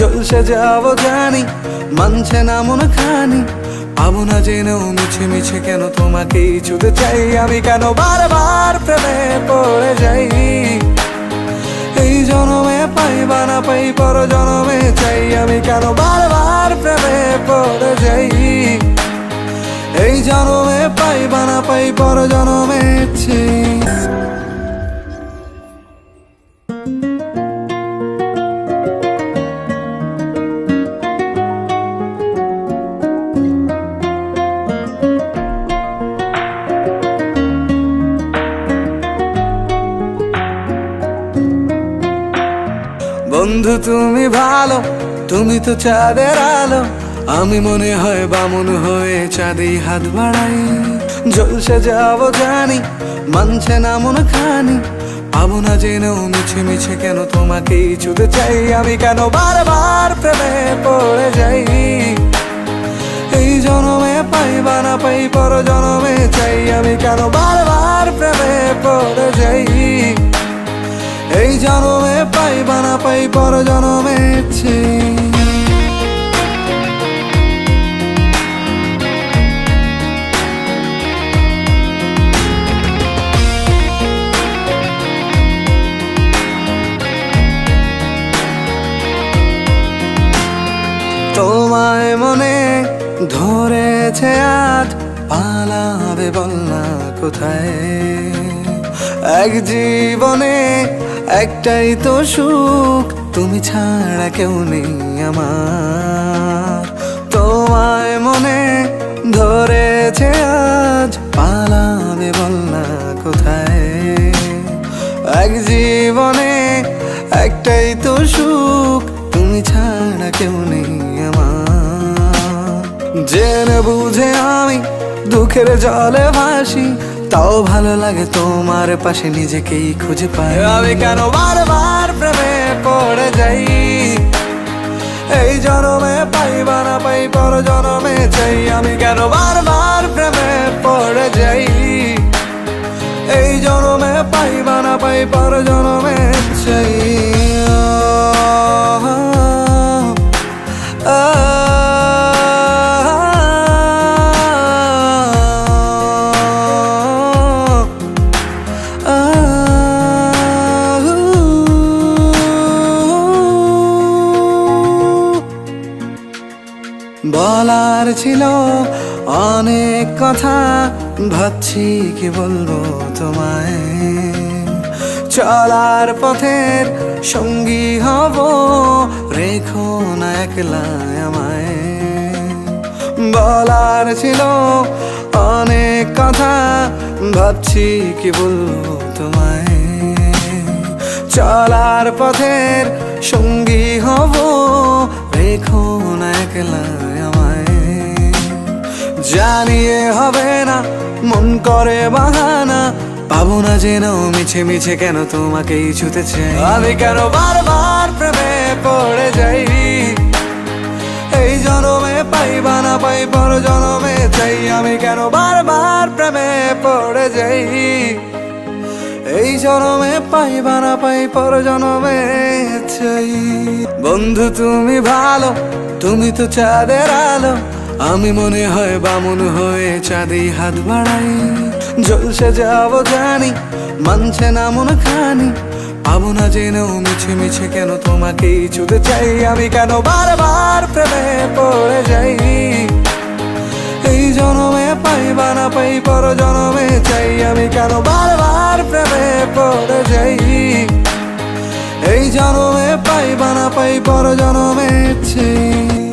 জলসে যাবো জানি, মানছে না মন খানি। পাবো না জেনেও মিছে মিছে কেন তোমাকেই ছুতে চাই আমি, কেন বারবার প্রেমে পড়ে যাই। এই জনমে পাই বা না পাই পর জনমে চাই আমি, কেন বারবার প্রেমে পড়ে যাই। এই জনমে পাই বা না পাই পর জনমে চাই। বন্ধু তুমি ভালো, তুমি তো চাঁদের আলো। আমি মনে হয় বামুন হয়ে চাঁদেই হাত বাড়াই। জলসে যাবো জানি, মানছে না মন খানি। পাবো না জেনেও মিছে মিছে কেন তোমাকেই ছুতে চাই আমি, কেন বারবার প্রেমে পড়ে যাই। এই জনমে পাই বা না পাই পর জনমে চাই আমি, কেন বারবার প্রেমে পড়ে যাই। এই জনমে পাই বা না পাই পর জনমে চাই। তোমায় মনে ধরেছে আজ, পালাবে বল না কোথায়। এক জীবনে একটাই তো সুখ, তুমি ছাড়া কেউ নেই আমার। তোমায় মনে ধরেছে আজ, পালাবে বল না কোথায়। এক জীবনে একটাই তো সুখ, তুমি ছাড়া কেউ নেই আমার। জেনে বুঝে আমি দুঃখের জলে ভাসি, তাও ভালো লাগে তোমার পাশে নিজেকেই খুঁজে পাই আমি, কেন বারবার প্রেমে পড়ে যাই। এই জনমে পাই বা না পাই পর জনমে চাই আমি, কেন বারবার প্রেমে পড়ে যাই। এই জনমে পাই বা না পাই পর জনমে চাই। বলার ছিল অনেক কথা, ভাবছি কি বলবো তোমায়। চলার পথের সঙ্গী হব, রেখো না একলা আমায়। বলার ছিল অনেক কথা, ভাবছি কি বলবো তোমায়। চলার পথের সঙ্গী হব, রেখো না একলা আমায়। জানিয়ে হবে না মন করে বাহানা, পাবো না জেনেও মিছে মিছে কেন তোমাকেই ছুতে চাই আমি, কেন বারবার প্রেমে পড়ে যাই। এই জনমে পাই বা না পাই পর জনমে চাই আমি, কেন বারবার প্রেমে পড়ে যাই। এই জনমে পাই বা না পাই পর জনমে চাই। বন্ধু তুমি ভালো, তুমি তো চাঁদের আলো। আমি মনে হয় বামুন হয়ে চাঁদেই হাত বাড়াই। জলসে যাবো জানি, মানছে না মন খানি। পাবো না জেনেও মিছে মিছে কেন তোমাকেই ছুতে চাই আমি, কেন বারবার প্রেমে পড়ে যাই। এই জনমে পাই বা না পাই পর জনমে চাই আমি, কেন বারবার প্রেমে পড়ে যাই। এই জনমে পাই বা না পাই পর জনমে চাই।